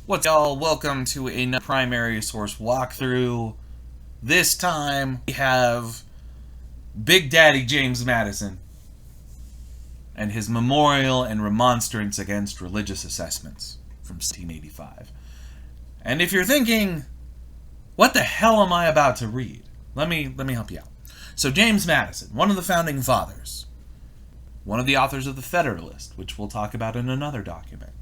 What's y'all? Welcome to a primary source walkthrough. This time we have Big Daddy James Madison and his memorial and remonstrance against religious assessments from 1785. And if you're thinking, what the hell am I about to read? Let me help you out. So James Madison, one of the founding fathers, one of the authors of the Federalist, which we'll talk about in another document.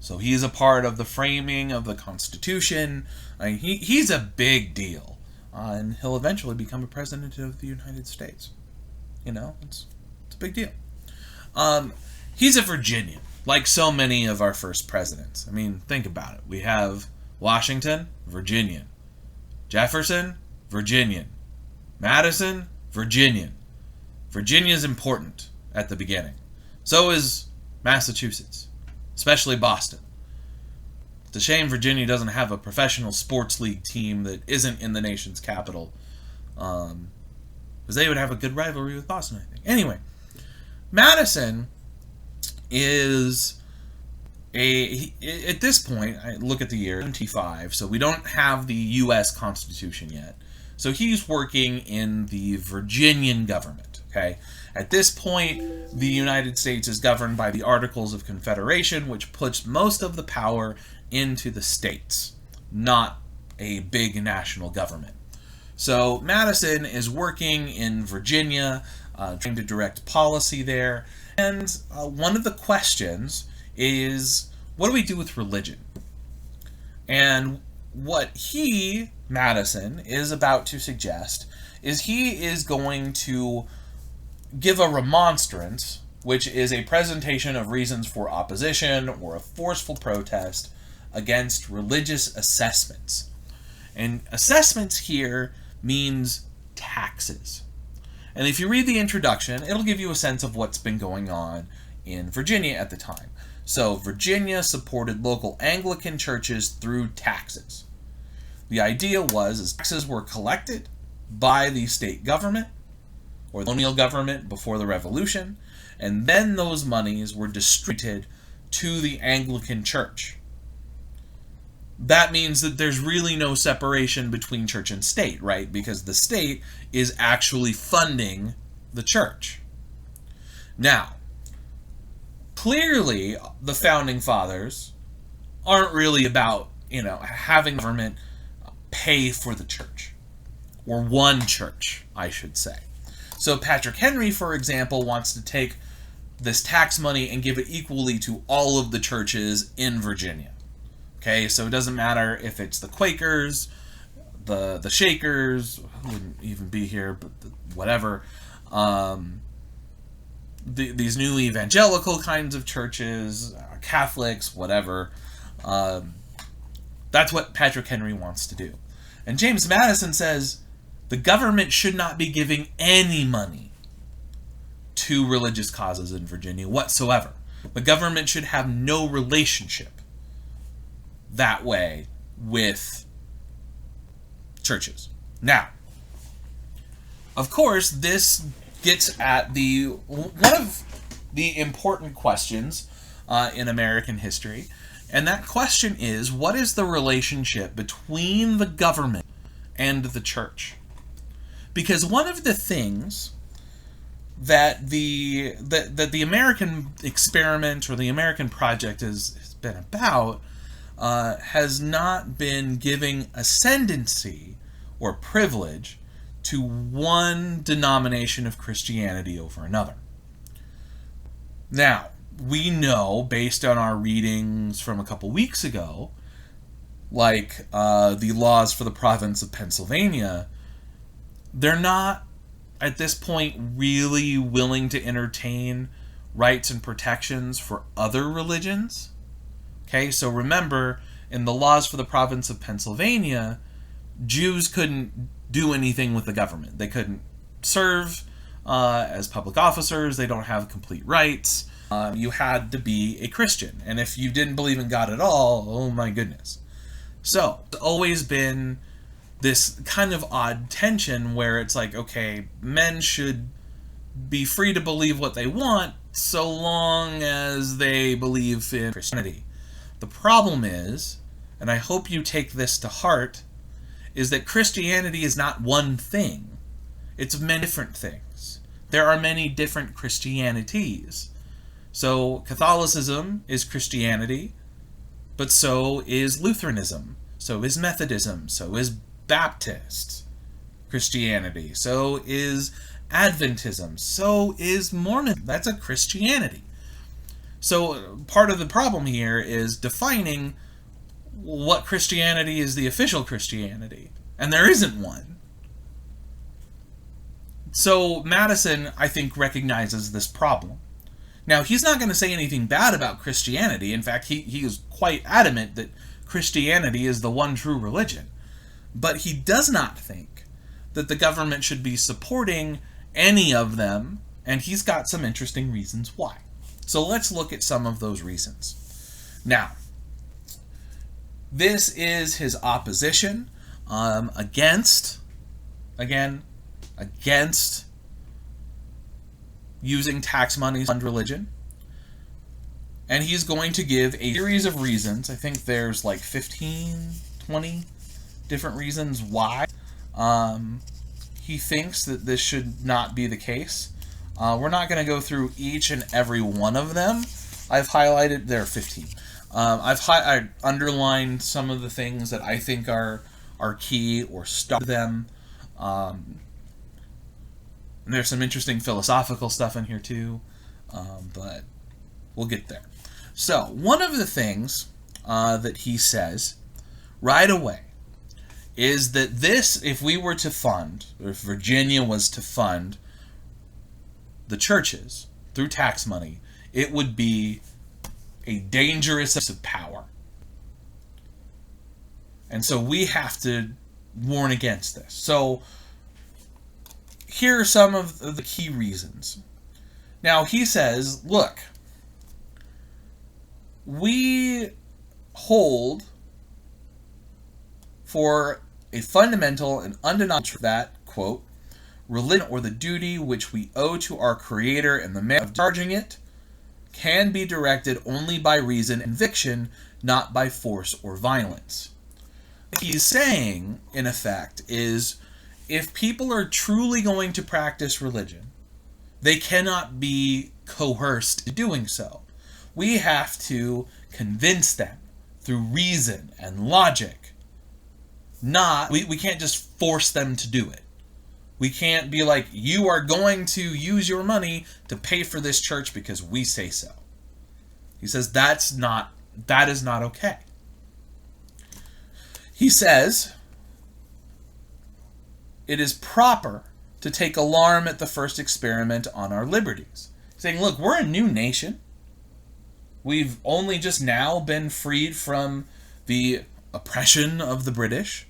So he is a part of the framing of the Constitution. I mean, he's a big deal. And he'll eventually become a president of the United States. You know, it's a big deal. He's a Virginian, like so many of our first presidents. I mean, think about it. We have Washington, Virginian. Jefferson, Virginian. Madison, Virginian. Virginia's important at the beginning. So is Massachusetts. Especially Boston. It's a shame Virginia doesn't have a professional sports league team that isn't in the nation's capital. Because they would have a good rivalry with Boston, I think. Anyway, Madison is at this point, I look at the year 1785, so we don't have the U.S. Constitution yet. So he's working in the Virginian government, okay? At this point, the United States is governed by the Articles of Confederation, which puts most of the power into the states, not a big national government. So Madison is working in Virginia, trying to direct policy there, and one of the questions is, what do we do with religion? And what Madison, is about to suggest is he is going to give a remonstrance, which is a presentation of reasons for opposition or a forceful protest against religious assessments. And assessments here means taxes. And if you read the introduction, it'll give you a sense of what's been going on in Virginia at the time. So Virginia supported local Anglican churches through taxes. The idea was taxes were collected by the state government or the colonial government before the Revolution, and then those monies were distributed to the Anglican Church. That means that there's really no separation between church and state, right? Because the state is actually funding the church. Now, clearly, the Founding Fathers aren't really about, having government pay for the church. Or one church, I should say. So Patrick Henry, for example, wants to take this tax money and give it equally to all of the churches in Virginia. Okay, so it doesn't matter if it's the Quakers, the Shakers, who wouldn't even be here, but whatever, these new evangelical kinds of churches, Catholics, whatever. That's what Patrick Henry wants to do. And James Madison says the government should not be giving any money to religious causes in Virginia whatsoever. The government should have no relationship that way with churches. Now, of course, this gets at one of the important questions in American history, and that question is, what is the relationship between the government and the church? Because one of the things that the American experiment or the American project has been about has not been giving ascendancy or privilege to one denomination of Christianity over another. Now, we know, based on our readings from a couple weeks ago, like the laws for the province of Pennsylvania, they're not, at this point, really willing to entertain rights and protections for other religions. Okay, so remember, in the laws for the province of Pennsylvania, Jews couldn't do anything with the government. They couldn't serve as public officers. They don't have complete rights. You had to be a Christian. And if you didn't believe in God at all, oh my goodness. So, it's always been this kind of odd tension where it's like, okay, men should be free to believe what they want so long as they believe in Christianity. The problem is, and I hope you take this to heart, is that Christianity is not one thing. It's many different things. There are many different Christianities. So Catholicism is Christianity, but so is Lutheranism, so is Methodism, so is Baptist Christianity, so is Adventism, so is Mormon. That's a Christianity. So part of the problem here is defining what Christianity is the official Christianity, and there isn't one. So Madison, I think, recognizes this problem. Now, he's not going to say anything bad about Christianity. In fact, he is quite adamant that Christianity is the one true religion. But he does not think that the government should be supporting any of them, and he's got some interesting reasons why. So let's look at some of those reasons. Now, this is his opposition against using tax money to fund religion. And he's going to give a series of reasons. I think there's like 15, 20 different reasons why he thinks that this should not be the case. We're not going to go through each and every one of them. I've highlighted, there are 15. I've underlined some of the things that I think are key or stuck them. And there's some interesting philosophical stuff in here too, but we'll get there. So, one of the things that he says right away is that this, if we were to fund, or if Virginia was to fund the churches through tax money, it would be a dangerous use of power. And so we have to warn against this. So, here are some of the key reasons. Now, he says, look, we hold for a fundamental and undeniable truth that, quote, religion or the duty which we owe to our Creator and the manner of discharging it can be directed only by reason and conviction, not by force or violence. What he's saying, in effect, is if people are truly going to practice religion, they cannot be coerced into doing so. We have to convince them through reason and logic. We can't just force them to do it. We can't be like, you are going to use your money to pay for this church because we say so. He says that is not okay. He says it is proper to take alarm at the first experiment on our liberties. Saying, look, we're a new nation. We've only just now been freed from the oppression of the British.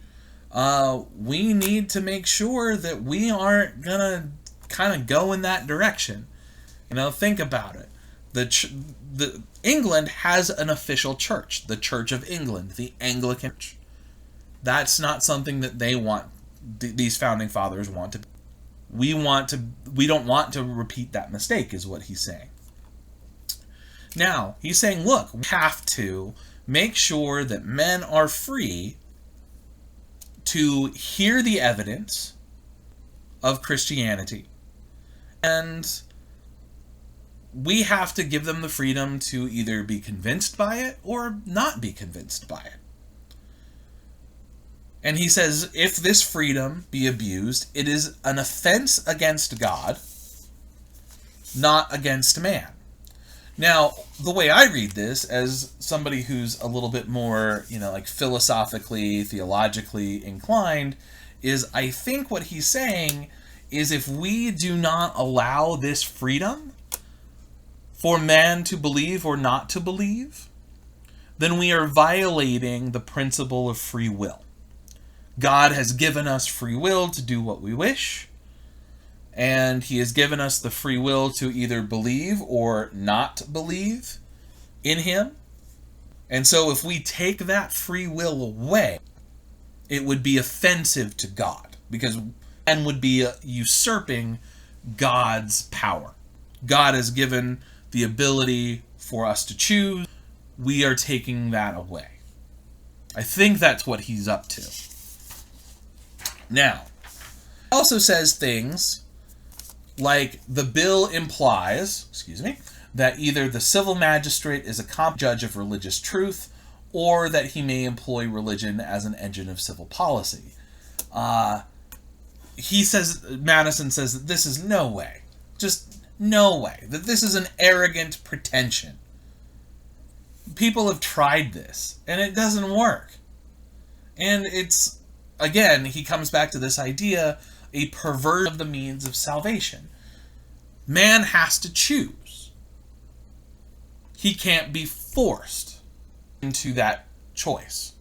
We need to make sure that we aren't going to kind of go in that direction. Think about it. The England has an official church, the Church of England, the Anglican Church. That's not something that they want. These founding fathers want to. We don't want to repeat that mistake, is what he's saying. Now, he's saying, look, we have to make sure that men are free to hear the evidence of Christianity. And we have to give them the freedom to either be convinced by it or not be convinced by it. And he says, if this freedom be abused, it is an offense against God, not against man. Now, the way I read this, as somebody who's a little bit more, philosophically, theologically inclined, is I think what he's saying is if we do not allow this freedom for man to believe or not to believe, then we are violating the principle of free will. God has given us free will to do what we wish, and he has given us the free will to either believe or not believe in him. And so if we take that free will away, it would be offensive to God, because man would be usurping God's power. God has given the ability for us to choose. we are taking that away. I think that's what he's up to. Now, he also says things like the bill implies, that either the civil magistrate is a competent judge of religious truth, or that he may employ religion as an engine of civil policy. Madison says that this is no way, just no way, that this is an arrogant pretension. People have tried this, and it doesn't work. And it's, again, he comes back to this idea, a perversion of the means of salvation. Man has to choose. He can't be forced into that choice.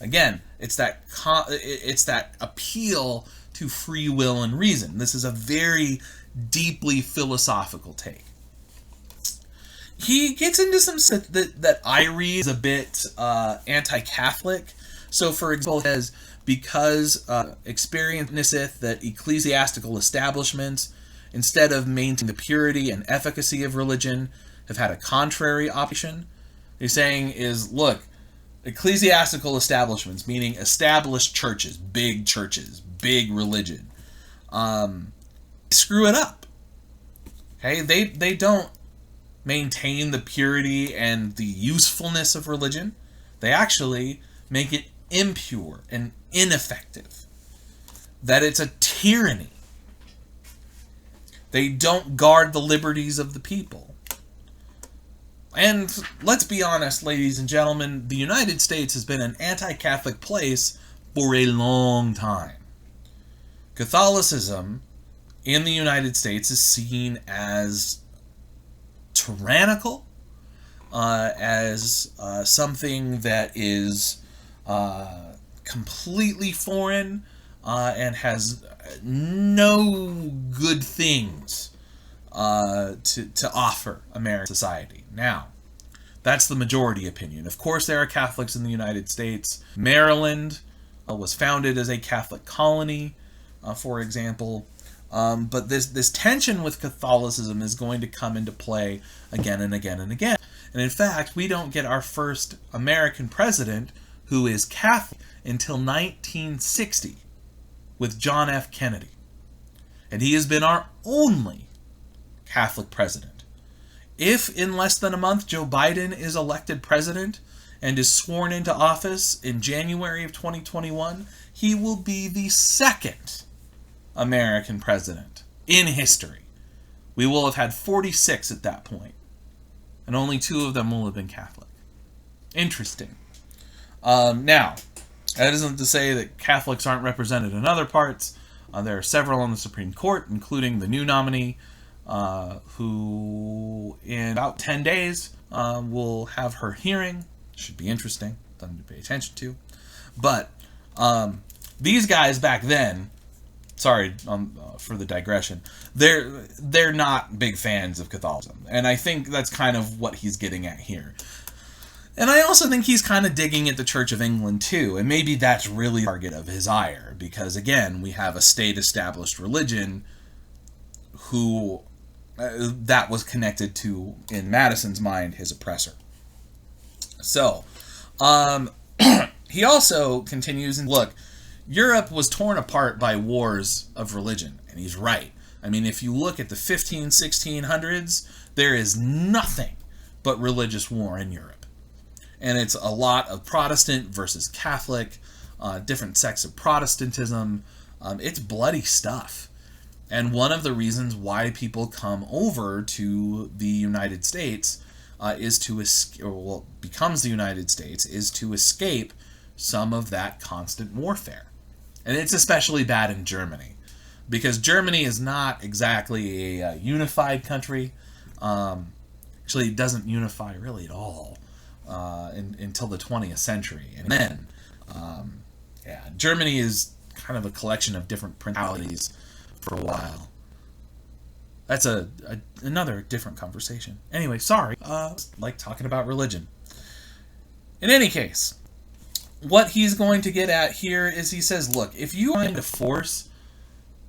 Again, it's that appeal to free will and reason. This is a very deeply philosophical take. He gets into some stuff that I read is a bit anti-Catholic. So, for example, he says, because experienceth that ecclesiastical establishments, instead of maintaining the purity and efficacy of religion, have had a contrary operation. He's saying is, look, ecclesiastical establishments, meaning established churches, big religion, screw it up. Okay, they don't maintain the purity and the usefulness of religion. They actually make it impure and ineffective. That it's a tyranny. They don't guard the liberties of the people. And let's be honest, ladies and gentlemen, the United States has been an anti-Catholic place for a long time. Catholicism in the United States is seen as tyrannical, as something that is completely foreign and has no good things to offer American society. Now, that's the majority opinion. Of course, there are Catholics in the United States. Maryland was founded as a Catholic colony, for example. But this tension with Catholicism is going to come into play again and again and again. And in fact, we don't get our first American president who is Catholic until 1960 with John F. Kennedy. And he has been our only Catholic president. If in less than a month Joe Biden is elected president and is sworn into office in January of 2021, he will be the second American president in history. We will have had 46 at that point, and only 2 of them will have been Catholic. Interesting. Now, that isn't to say that Catholics aren't represented in other parts. There are several on the Supreme Court, including the new nominee, who in about 10 days will have her hearing. Should be interesting, something to pay attention to. But these guys back then, sorry for the digression, they're not big fans of Catholicism. And I think that's kind of what he's getting at here. And I also think he's kind of digging at the Church of England too, and maybe that's really the target of his ire, because again, we have a state-established religion who that was connected to, in Madison's mind, his oppressor. So, he also continues, and look, Europe was torn apart by wars of religion, and he's right. I mean, if you look at the 1600s, there is nothing but religious war in Europe. And it's a lot of Protestant versus Catholic, different sects of Protestantism. It's bloody stuff. And one of the reasons why people come over to the United States becomes the United States, is to escape some of that constant warfare. And it's especially bad in Germany, because Germany is not exactly a unified country. Actually, it doesn't unify really at all until the 20th century. And then, Germany is kind of a collection of different principalities for a while. That's another different conversation. Anyway, sorry. Like talking about religion. In any case, what he's going to get at here is he says, look, if you are going to force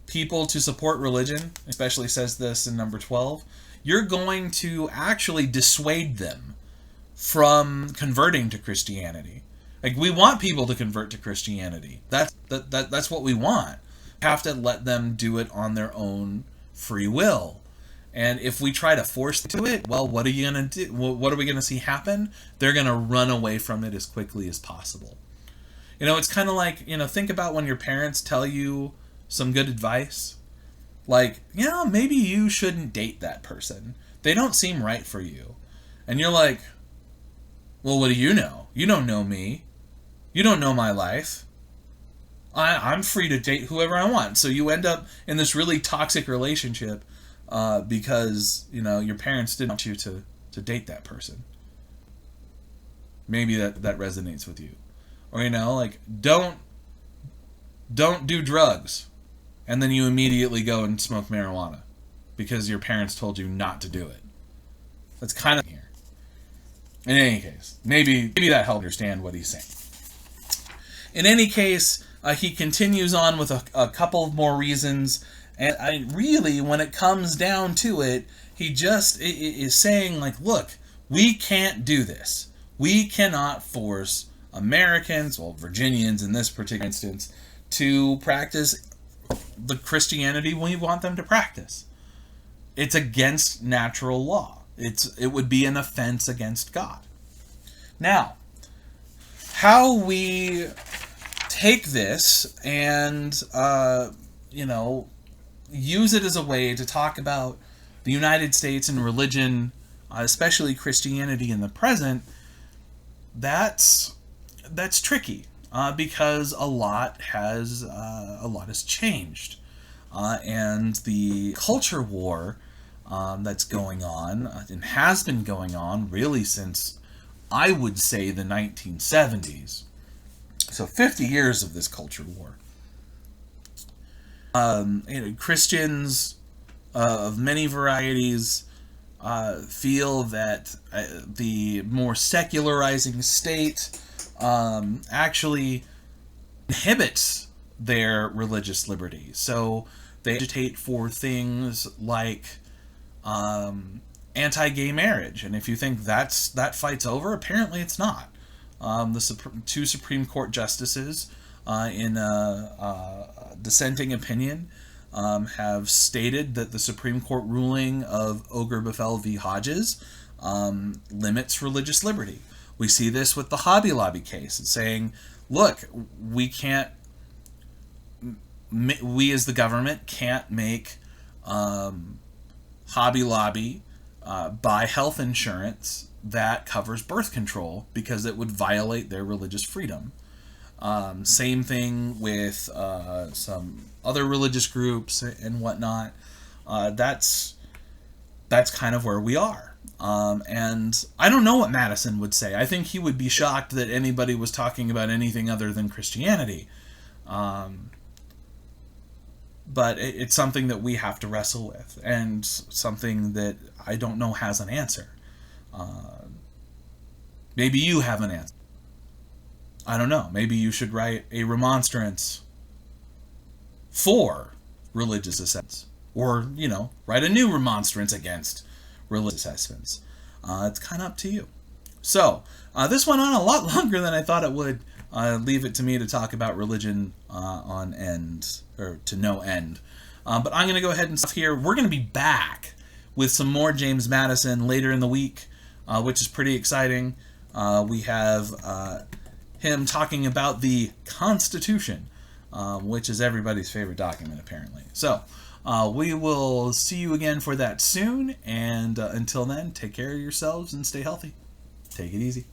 people to support religion, especially says this in number 12, you're going to actually dissuade them from converting to Christianity. Like, we want people to convert to Christianity. That's what we want. We have to let them do it on their own free will. And if we try to force them to it, well, what are you going to do? What are we going to see happen? They're going to run away from it as quickly as possible. It's kind of like, think about when your parents tell you some good advice. Like, maybe you shouldn't date that person. They don't seem right for you. And you're like, well, what do you know? You don't know me. You don't know my life. I'm free to date whoever I want. So you end up in this really toxic relationship because, your parents didn't want you to date that person. Maybe that resonates with you. Or, like, don't do drugs. And then you immediately go and smoke marijuana because your parents told you not to do it. That's kind of here. In any case, maybe that helped understand what he's saying. In any case, he continues on with a couple of more reasons. And really, when it comes down to it, he just is saying, like, look, we can't do this. We cannot force Americans, well, Virginians in this particular instance, to practice the Christianity we want them to practice. It's against natural law. It would be an offense against God. Now, how we take this and, use it as a way to talk about the United States and religion, especially Christianity in the present, that's tricky. Because a lot has changed, and the culture war that's going on and has been going on really since, I would say, the 1970s. So 50 years of this culture war. Christians of many varieties feel that the more secularizing state actually inhibits their religious liberty. So they agitate for things like anti-gay marriage. And if you think that fight's over, apparently it's not. Two Supreme Court justices in a dissenting opinion have stated that the Supreme Court ruling of Oger-Befell v. Hodges limits religious liberty. We see this with the Hobby Lobby case. It's saying, look, we as the government can't make Hobby Lobby buy health insurance that covers birth control because it would violate their religious freedom. Same thing with some other religious groups and whatnot. That's kind of where we are. And I don't know what Madison would say. I think he would be shocked that anybody was talking about anything other than Christianity. But it's something that we have to wrestle with, and something that I don't know has an answer. Maybe you have an answer. I don't know. Maybe you should write a remonstrance for religious assessments. Or, write a new remonstrance against religious assessments. It's kind of up to you. So, this went on a lot longer than I thought it would. Leave it to me to talk about religion on end, or to no end. But I'm going to go ahead and stop here. We're going to be back with some more James Madison later in the week, which is pretty exciting. We have him talking about the Constitution, which is everybody's favorite document, apparently. So, we will see you again for that soon, and until then, take care of yourselves and stay healthy. Take it easy.